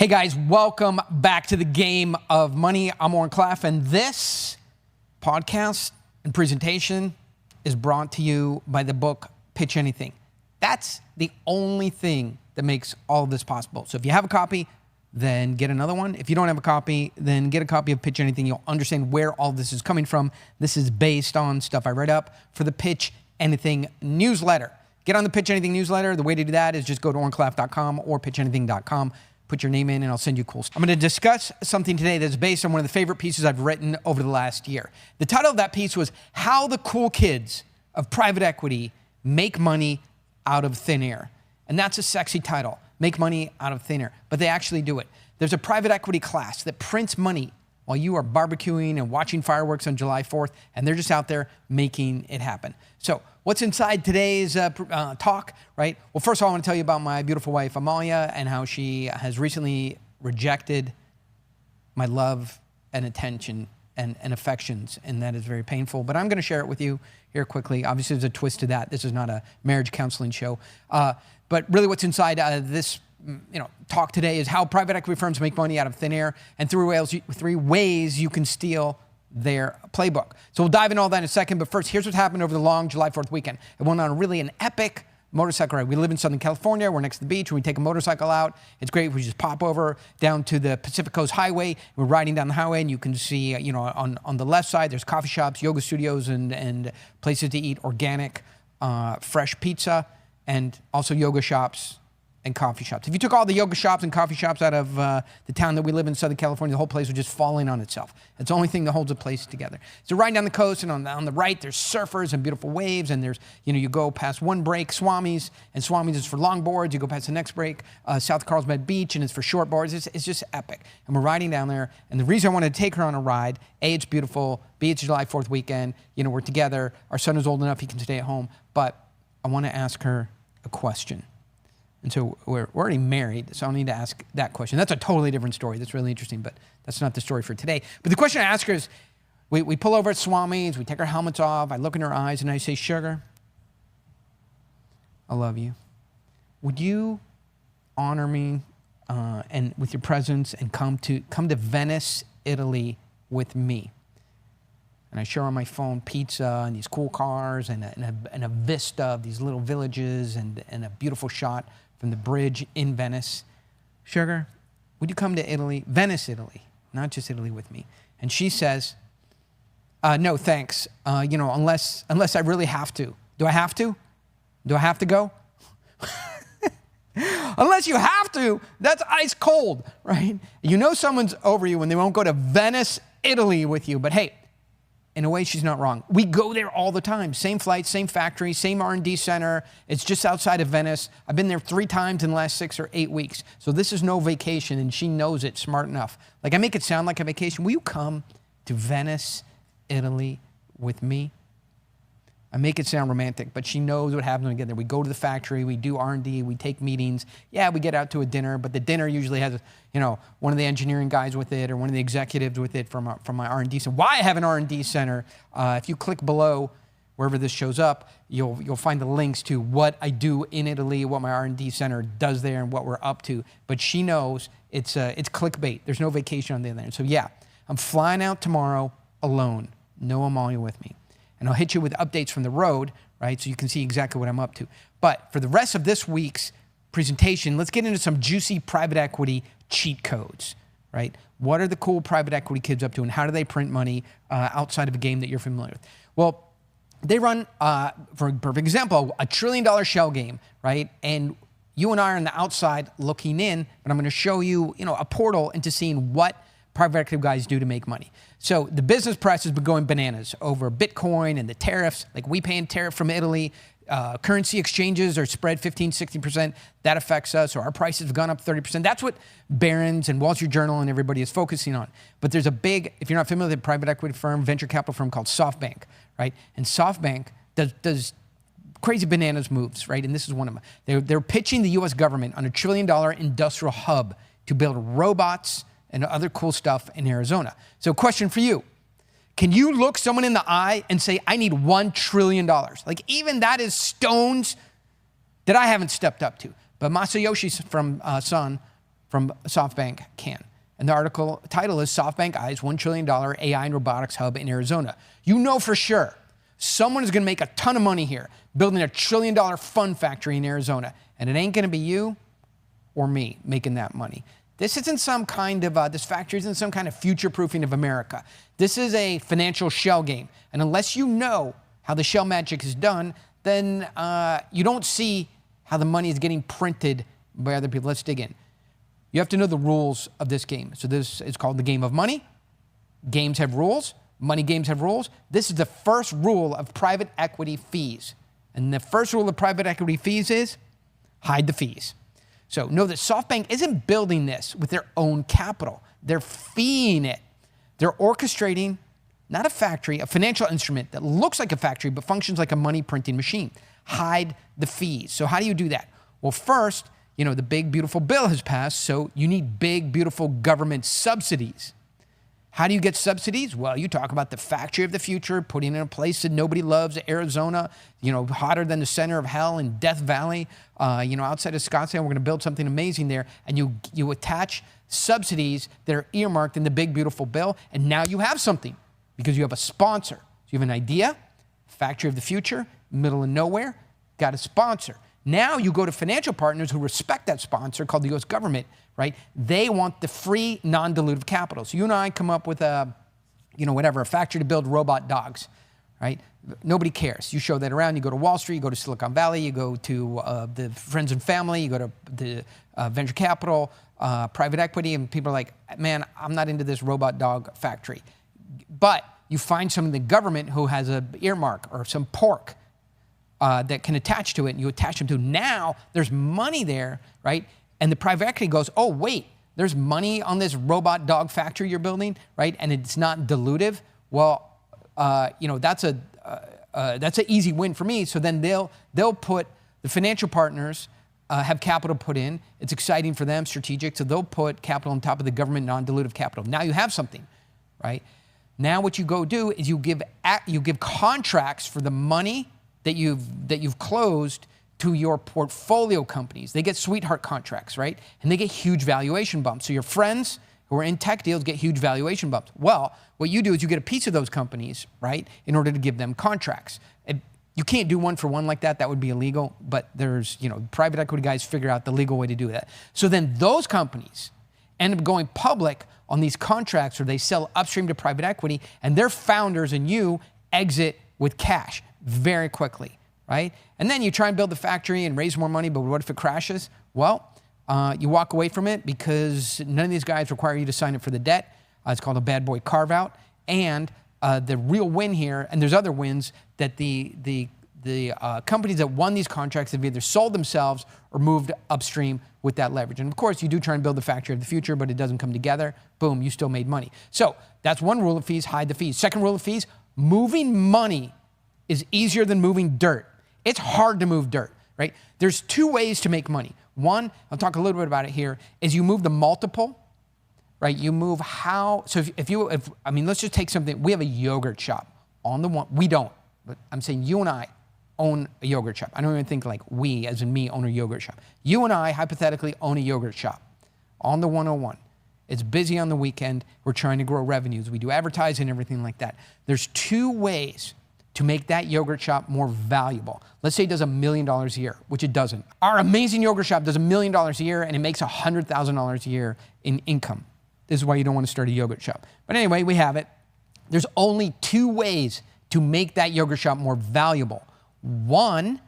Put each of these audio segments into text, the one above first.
Hey guys, welcome back to the game of money. I'm Oren, and this podcast and presentation is brought to you by the book Pitch Anything. That's the only thing that makes all of this possible. So if you have a copy, then get another one. If you don't have a copy, then get a copy of Pitch Anything. You'll understand where all this is coming from. This is based on stuff I read up for the Pitch Anything newsletter. Get on the Pitch Anything newsletter. The way to do that is just go to orenclaff.com or pitchanything.com. Put your name in and I'll send you cool stuff. I'm going to discuss something today that's based on one of the favorite pieces I've written over the last year. The title of that piece was How the Cool Kids of Private Equity Make Money Out of Thin Air. And that's a sexy title, make money out of thin air, but they actually do it. There's a private equity class that prints money while you are barbecuing and watching fireworks on July 4th, and they're just out there making it happen. So what's inside today's talk, right? Well, first of all, I want to tell you about my beautiful wife, Amalia, and how she has recently rejected my love and attention and affections, and that is very painful. But I'm going to share it with you here quickly. Obviously, there's a twist to that. This is not a marriage counseling show. But really what's inside this talk today is how private equity firms make money out of thin air and three ways you can steal their playbook. So we'll dive into all that in a second, but first, here's what happened over the long July 4th weekend. It went on an epic motorcycle ride. We live in Southern California. We're next to the beach. When we take a motorcycle out, it's great. We just pop over down to the Pacific Coast Highway. We're riding down the highway, and you can see, on the left side, there's coffee shops, yoga studios, and places to eat organic, fresh pizza, and also yoga shops and coffee shops. If you took all the yoga shops and coffee shops out of the town that we live in, Southern California, the whole place would just fall in on itself. It's the only thing that holds a place together. So riding down the coast, and on the right, there's surfers and beautiful waves, and there's, you go past one break, Swami's, and Swami's is for longboards. You go past the next break, South Carlsbad Beach, and it's for shortboards. It's just epic. And we're riding down there, and the reason I wanted to take her on a ride, A, it's beautiful, B, it's July 4th weekend, we're together, our son is old enough, he can stay at home, but I want to ask her a question. And so we're already married, so I'll need to ask that question. That's a totally different story. That's really interesting, but that's not the story for today. But the question I ask her is, we pull over at Swami's, we take our helmets off, I look in her eyes, and I say, Sugar, I love you. Would you honor me and with your presence and come to Venice, Italy with me? And I show her on my phone pizza and these cool cars and a vista of these little villages and a beautiful shot from the bridge in Venice. Sugar, would you come to Italy, Venice, Italy, not just Italy with me? And she says, no, thanks. Unless I really have to. Do I have to? Do I have to go? Unless you have to, that's ice cold, right? Someone's over you when they won't go to Venice, Italy with you. But hey, in a way, she's not wrong. We go there all the time. Same flight, same factory, same R&D center. It's just outside of Venice. I've been there 3 times in the last 6 or 8 weeks. So this is no vacation, and she knows it smart enough. Like, I make it sound like a vacation. Will you come to Venice, Italy with me? I make it sound romantic, but she knows what happens when we get there. We go to the factory, we do R&D, we take meetings. Yeah, we get out to a dinner, but the dinner usually has, one of the engineering guys with it or one of the executives with it from my R&D center. Why I have an R&D center, if you click below, wherever this shows up, you'll find the links to what I do in Italy, what my R&D center does there, and what we're up to. But she knows it's clickbait. There's no vacation on the other end. So yeah, I'm flying out tomorrow alone. No Amalia with me. And I'll hit you with updates from the road, right, so you can see exactly what I'm up to. But for the rest of this week's presentation, let's get into some juicy private equity cheat codes, right? What are the cool private equity kids up to, and how do they print money outside of a game that you're familiar with? Well, they run, for a perfect example, $1 trillion shell game, right? And you and I are on the outside looking in, but I'm going to show you, a portal into seeing what private equity guys do to make money. So the business press has been going bananas over Bitcoin and the tariffs. Like, we paying tariff from Italy. Currency exchanges are spread 15, 60%. That affects us. Or our prices have gone up 30%. That's what Barron's and Wall Street Journal and everybody is focusing on. But there's a big, if you're not familiar with a private equity firm, venture capital firm called SoftBank, right? And SoftBank does crazy bananas moves, right? And this is one of them. They're pitching the U.S. government on $1 trillion industrial hub to build robots and other cool stuff in Arizona. So question for you. Can you look someone in the eye and say, I need $1 trillion? Like, even that is stones that I haven't stepped up to. But Masayoshi's son from SoftBank can. And the article title is SoftBank Eyes $1 trillion AI and Robotics Hub in Arizona. You know for sure someone is going to make a ton of money here building a $1 trillion fun factory in Arizona. And it ain't going to be you or me making that money. This isn't some kind of, this factory isn't some kind of future-proofing of America. This is a financial shell game. And unless you know how the shell magic is done, then you don't see how the money is getting printed by other people. Let's dig in. You have to know the rules of this game. So this is called the game of money. Games have rules. Money games have rules. This is the first rule of private equity fees. And the first rule of private equity fees is hide the fees. So know that SoftBank isn't building this with their own capital. They're feeing it. They're orchestrating, not a factory, a financial instrument that looks like a factory but functions like a money printing machine. Hide the fees. So how do you do that? Well, first, you know, the big, beautiful bill has passed, so you need big, beautiful government subsidies. How do you get subsidies? Well, you talk about the factory of the future, putting in a place that nobody loves, Arizona, you know, hotter than the center of hell in Death Valley, you know, outside of Scottsdale. We're going to build something amazing there. And you attach subsidies that are earmarked in the big, beautiful bill. And now you have something because you have a sponsor. So you have an idea, factory of the future, middle of nowhere, got a sponsor. Now you go to financial partners who respect that sponsor called the U.S. government, right? They want the free, non-dilutive capital. So you and I come up with a, you know, whatever, a factory to build robot dogs, right? Nobody cares. You show that around. You go to Wall Street, you go to Silicon Valley, you go to the friends and family, you go to the venture capital, private equity, and people are like, man, I'm not into this robot dog factory. But you find some in the government who has an earmark or some pork that can attach to it, and you attach them to. Now there's money there, right? And the private equity goes, oh, wait, there's money on this robot dog factory you're building, right? And it's not dilutive. Well, you know, that's an easy win for me. So then they'll put the financial partners have capital put in. It's exciting for them, strategic. So they'll put capital on top of the government non-dilutive capital. Now you have something, right? Now what you go do is you give contracts for the money that you've closed to your portfolio companies. They get sweetheart contracts, right? And they get huge valuation bumps. So your friends who are in tech deals get huge valuation bumps. Well, what you do is you get a piece of those companies, right, in order to give them contracts. You can't do one for one like that. That would be illegal. But there's, you know, private equity guys figure out the legal way to do that. So then those companies end up going public on these contracts, or they sell upstream to private equity, and their founders and you exit with cash very quickly, right? And then you try and build the factory and raise more money, but what if it crashes? Well, you walk away from it because none of these guys require you to sign up for the debt. It's called a bad boy carve out. And the real win here, and there's other wins, that the companies that won these contracts have either sold themselves or moved upstream with that leverage. And of course, you do try and build the factory of the future, but it doesn't come together. Boom, you still made money. So that's one rule of fees, hide the fees. Second rule of fees, moving money is easier than moving dirt. It's hard to move dirt, right? There's two ways to make money. One, I'll talk a little bit about it here, is you move the multiple, right? You move how, so I mean, let's just take something. We have a yogurt shop on the one, we don't, but I'm saying you and I own a yogurt shop. I don't even think like we, as in me, own a yogurt shop. You and I hypothetically own a yogurt shop on the 101. It's busy on the weekend. We're trying to grow revenues. We do advertising and everything like that. There's two ways to make that yogurt shop more valuable. Let's say it does $1 million a year, which it doesn't. Our amazing yogurt shop does $1 million a year and it makes $100,000 a year in income. This is why you don't want to start a yogurt shop. But anyway, we have it. There's only two ways to make that yogurt shop more valuable. One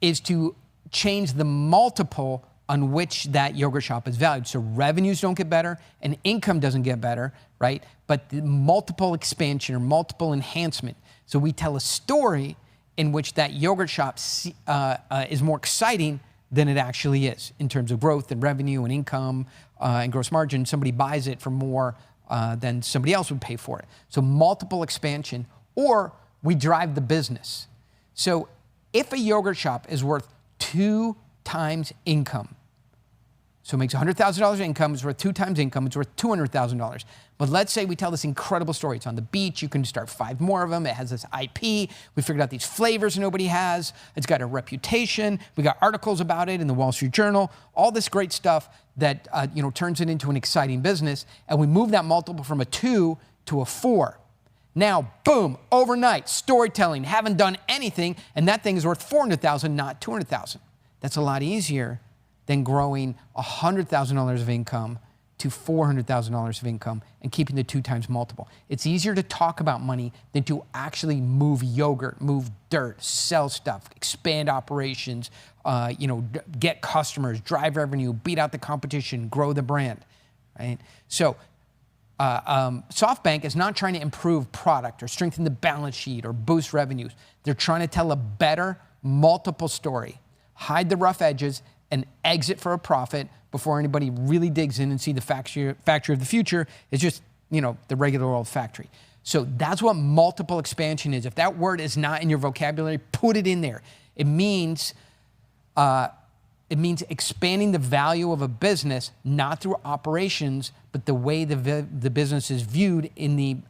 is to change the multiple on which that yogurt shop is valued. So revenues don't get better and income doesn't get better, right? But the multiple expansion or multiple enhancement. So we tell a story in which that yogurt shop is more exciting than it actually is in terms of growth and revenue and income and gross margin. Somebody buys it for more than somebody else would pay for it. So multiple expansion, or we drive the business. So if a yogurt shop is worth 2 times income, So it makes $100,000 of income, it's worth 2 times income, it's worth $200,000. But let's say we tell this incredible story. It's on the beach, you can start 5 more of them, it has this IP, we figured out these flavors nobody has, it's got a reputation, we got articles about it in the Wall Street Journal, all this great stuff that turns it into an exciting business, and we move that multiple from a 2 to a 4. Now, boom, overnight, storytelling, haven't done anything, and that thing is worth $400,000, not $200,000. That's a lot easier than growing $100,000 of income to $400,000 of income and keeping the 2 times multiple. It's easier to talk about money than to actually move yogurt, move dirt, sell stuff, expand operations, get customers, drive revenue, beat out the competition, grow the brand, right? So SoftBank is not trying to improve product or strengthen the balance sheet or boost revenues. They're trying to tell a better multiple story, hide the rough edges, and exit for a profit before anybody really digs in and see the factory of the future is just, the regular old factory. So that's what multiple expansion is. If that word is not in your vocabulary, put it in there. It means expanding the value of a business, not through operations, but the way the business is viewed in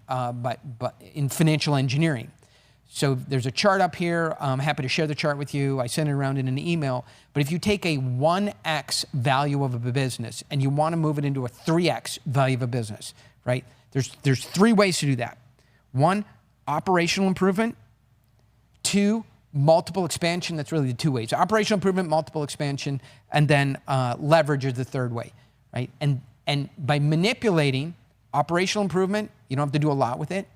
in financial engineering. So there's a chart up here. I'm happy to share the chart with you. I sent it around in an email. But if you take a 1x value of a business and you want to move it into a 3x value of a business, right? There's 3 ways to do that. 1, operational improvement. 2, multiple expansion. That's really the 2 ways. Operational improvement, multiple expansion, and then leverage is the 3rd way, right? And by manipulating operational improvement, you don't have to do a lot with it.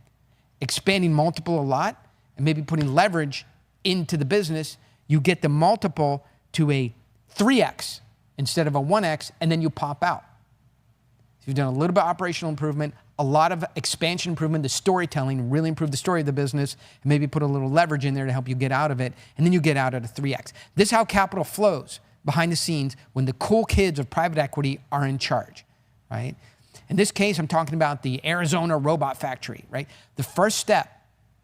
Expanding multiple a lot, and maybe putting leverage into the business, you get the multiple to a 3x instead of a 1x, and then you pop out. So you've done a little bit of operational improvement, a lot of expansion improvement, the storytelling, really improve the story of the business, and maybe put a little leverage in there to help you get out of it, and then you get out at a 3x. This is how capital flows behind the scenes when the cool kids of private equity are in charge, right? In this case, I'm talking about the Arizona robot factory, right? The first step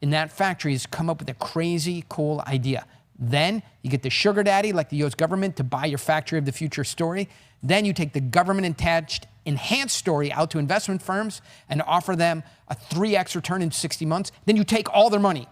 in that factory is come up with a crazy cool idea. Then you get the sugar daddy, like the US government, to buy your factory of the future story. Then you take the government-attached enhanced story out to investment firms and offer them a 3x return in 60 months. Then you take all their money.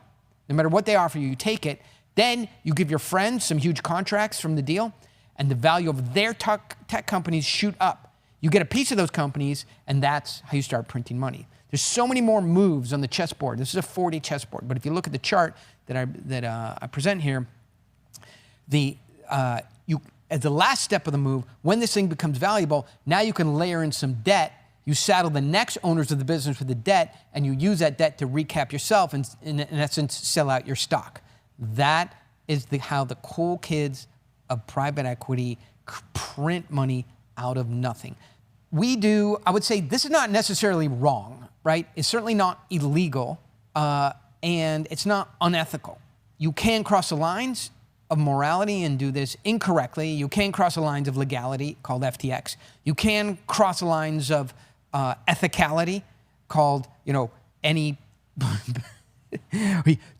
No matter what they offer you, you take it. Then you give your friends some huge contracts from the deal, and the value of their tech companies shoot up. You get a piece of those companies, and that's how you start printing money. There's so many more moves on the chessboard. This is a 4D chessboard, but if you look at the chart that I present here, as the last step of the move, when this thing becomes valuable, now you can layer in some debt. You saddle the next owners of the business with the debt, and you use that debt to recap yourself and, in essence, sell out your stock. That is how the cool kids of private equity print money out of nothing. I would say this is not necessarily wrong, right? It's certainly not illegal, and it's not unethical. You can cross the lines of morality and do this incorrectly. You can cross the lines of legality, called FTX. You can cross the lines of ethicality, called, any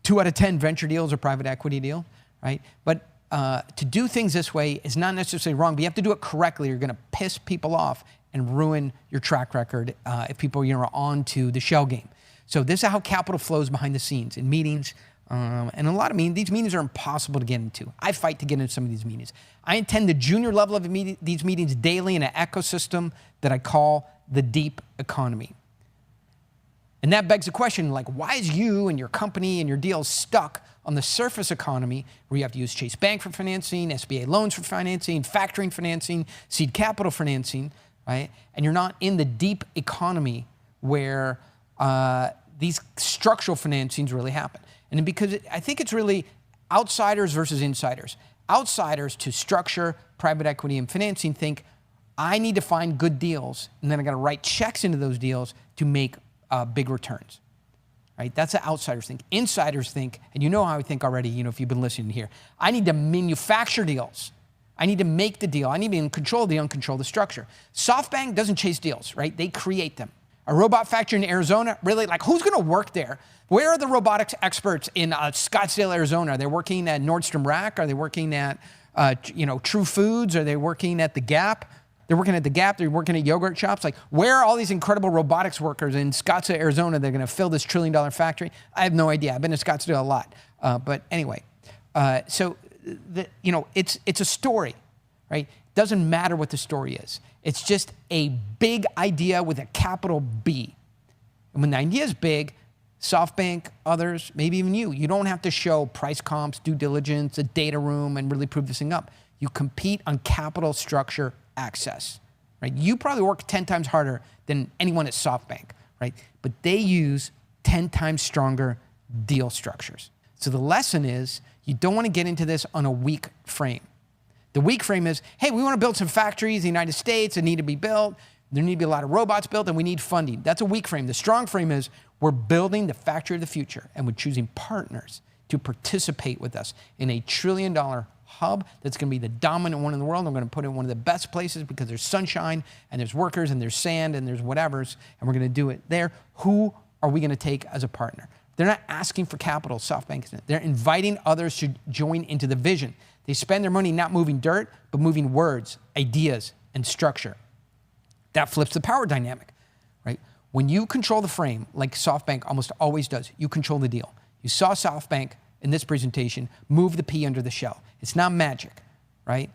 2 out of 10 venture deals or private equity deal, right? But to do things this way is not necessarily wrong, but you have to do it correctly. You're going to piss people off and ruin your track record if people are on to the shell game. So this is how capital flows behind the scenes in meetings. And a lot of these meetings are impossible to get into. I fight to get into some of these meetings. I attend the junior level of these meetings daily in an ecosystem that I call the deep economy. And that begs the question, why is you and your company and your deals stuck on the surface economy where you have to use Chase Bank for financing, SBA loans for financing, factoring financing, seed capital financing, right? And you're not in the deep economy where these structural financings really happen. And because I think it's really outsiders versus insiders. Outsiders to structure, private equity, and financing think, I need to find good deals, and then I got to write checks into those deals to make big returns, right? That's what outsiders think. Insiders think, and you know how I think already, if you've been listening here, I need to manufacture deals. I need to make the deal. I need to be in control of the deal and control the structure. SoftBank doesn't chase deals, right? They create them. A robot factory in Arizona, really, who's going to work there? Where are the robotics experts in Scottsdale, Arizona? Are they working at Nordstrom Rack? Are they working at, True Foods? Are they working at The Gap? They're working at the Gap. They're working at yogurt shops. Like, where are all these incredible robotics workers in Scottsdale, Arizona? They're going to fill this $1 trillion factory. I have no idea. I've been to Scottsdale a lot. But anyway, it's a story, right? Doesn't matter what the story is. It's just a big idea with a capital B. And when the idea is big, SoftBank, others, maybe even you don't have to show price comps, due diligence, a data room, and really prove this thing up. You compete on capital structure access, right? You probably work 10 times harder than anyone at SoftBank, right? But they use 10 times stronger deal structures. So the lesson is you don't want to get into this on a weak frame. The weak frame is, hey, we want to build some factories in the United States that need to be built. There need to be a lot of robots built, and we need funding. That's a weak frame. The strong frame is we're building the factory of the future, and we're choosing partners to participate with us in a $1 trillion hub that's going to be the dominant one in the world. We're going to put it in one of the best places because there's sunshine, and there's workers, and there's sand, and there's whatevers, and we're going to do it there. Who are we going to take as a partner? They're not asking for capital, SoftBank isn't. They're inviting others to join into the vision. They spend their money not moving dirt, but moving words, ideas, and structure. That flips the power dynamic, right? When you control the frame, like SoftBank almost always does, you control the deal. You saw SoftBank in this presentation move the P under the shell. It's not magic, right?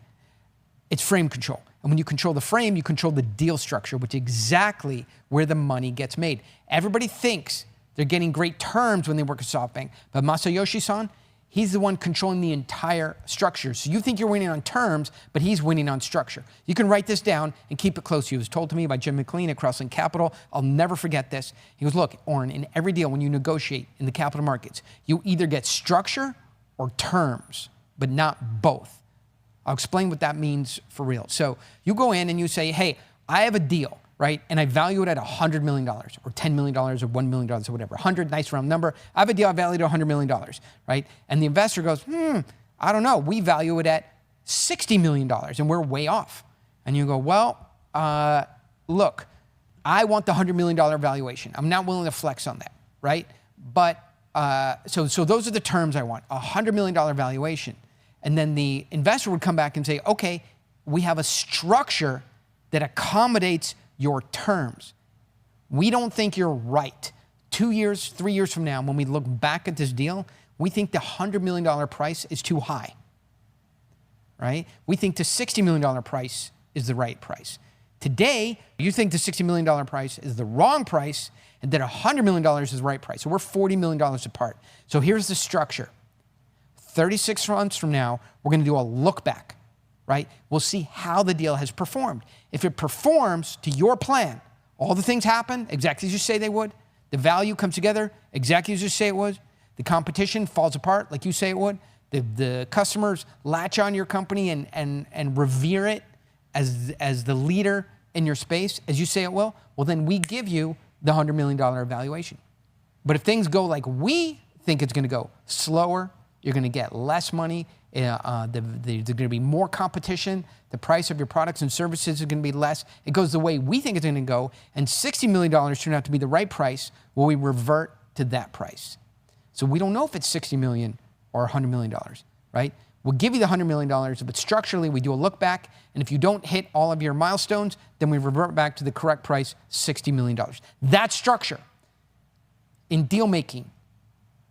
It's frame control. And when you control the frame, you control the deal structure, which is exactly where the money gets made. Everybody thinks they're getting great terms when they work at SoftBank, but Masayoshi-san, he's the one controlling the entire structure. So you think you're winning on terms, but he's winning on structure. You can write this down and keep it close to you. It was told to me by Jim McLean at Crosslink Capital. I'll never forget this. He goes, look, Oren, in every deal, when you negotiate in the capital markets, you either get structure or terms, but not both. I'll explain what that means for real. So you go in and you say, hey, I have a deal, right? And I value it at $100 million or $10 million or $1 million or whatever. 100, nice round number. I have a deal I value at $100 million, right? And the investor goes, I don't know. We value it at $60 million and we're way off. And you go, well, look, I want the $100 million valuation. I'm not willing to flex on that, right? But so those are the terms I want, a $100 million valuation. And then the investor would come back and say, okay, we have a structure that accommodates your terms. We don't think you're right. 2 years, 3 years from now, when we look back at this deal, we think the $100 million price is too high, right? We think the $60 million price is the right price. Today, you think the $60 million price is the wrong price and that $100 million is the right price. So we're $40 million apart. So here's the structure. 36 months from now, we're going to do a look back, right? We'll see how the deal has performed. If it performs to your plan, all the things happen exactly as you say they would, the value comes together exactly as you say it would, the competition falls apart like you say it would, the customers latch on your company and revere it as the leader in your space, as you say it will, well, then we give you the $100 million valuation. But if things go like we think it's going to go, slower, you're going to get less money, there's going to be more competition, the price of your products and services is going to be less. It goes the way we think it's going to go, and $60 million turned out to be the right price, will we revert to that price? So we don't know if it's $60 million or $100 million, right? We'll give you the $100 million, but structurally we do a look back, and if you don't hit all of your milestones, then we revert back to the correct price, $60 million. That's structure. In deal making,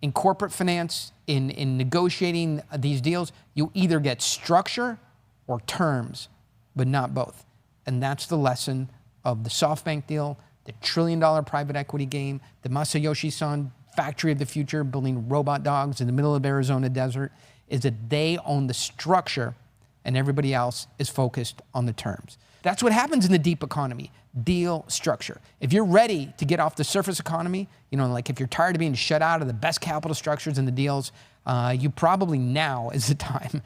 in corporate finance, in negotiating these deals, you either get structure or terms, but not both. And that's the lesson of the SoftBank deal, the $1 trillion private equity game, the Masayoshi-san factory of the future, building robot dogs in the middle of Arizona desert, is that they own the structure and everybody else is focused on the terms. That's what happens in the deep economy, deal structure. If you're ready to get off the surface economy, like if you're tired of being shut out of the best capital structures in the deals, you probably now is the time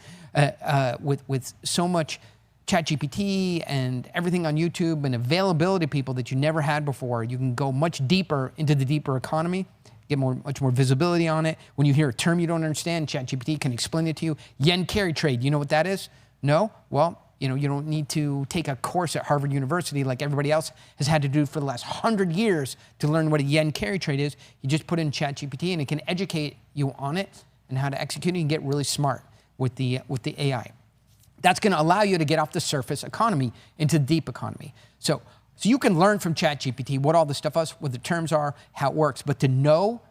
with so much ChatGPT and everything on YouTube and availability of people that you never had before, you can go much deeper into the deeper economy, get much more visibility on it. When you hear a term you don't understand, ChatGPT can explain it to you. Yen carry trade, you know what that is? No? Well, you don't need to take a course at Harvard University like everybody else has had to do for the last 100 years to learn what a yen carry trade is. You just put in ChatGPT and it can educate you on it and how to execute it and get really smart with the AI. That's going to allow you to get off the surface economy into the deep economy. So you can learn from ChatGPT what all this stuff is, what the terms are, how it works. But to know,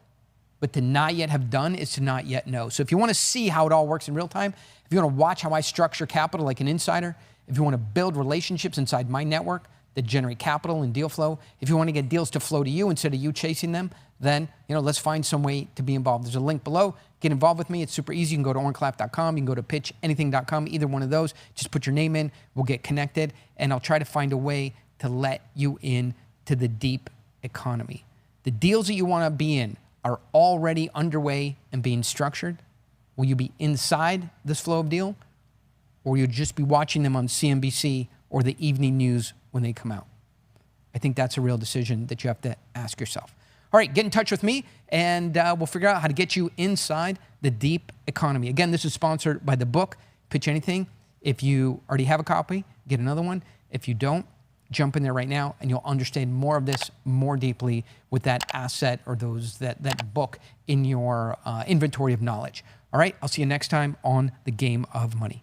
but to not yet have done is to not yet know. So if you want to see how it all works in real time, if you want to watch how I structure capital like an insider, if you want to build relationships inside my network that generate capital and deal flow, if you want to get deals to flow to you instead of you chasing them, then let's find some way to be involved. There's a link below. Get involved with me. It's super easy. You can go to orenclaff.com. You can go to pitchanything.com. Either one of those. Just put your name in. We'll get connected, and I'll try to find a way to let you in to the deep economy. The deals that you want to be in are already underway and being structured. Will you be inside this flow of deal, or will you just be watching them on CNBC or the evening news when they come out? I think that's a real decision that you have to ask yourself. All right, get in touch with me, and we'll figure out how to get you inside the deep economy. Again, this is sponsored by the book, Pitch Anything. If you already have a copy, get another one. If you don't, jump in there right now, and you'll understand more of this more deeply with that asset or that book in your inventory of knowledge. All right, I'll see you next time on The Game of Money.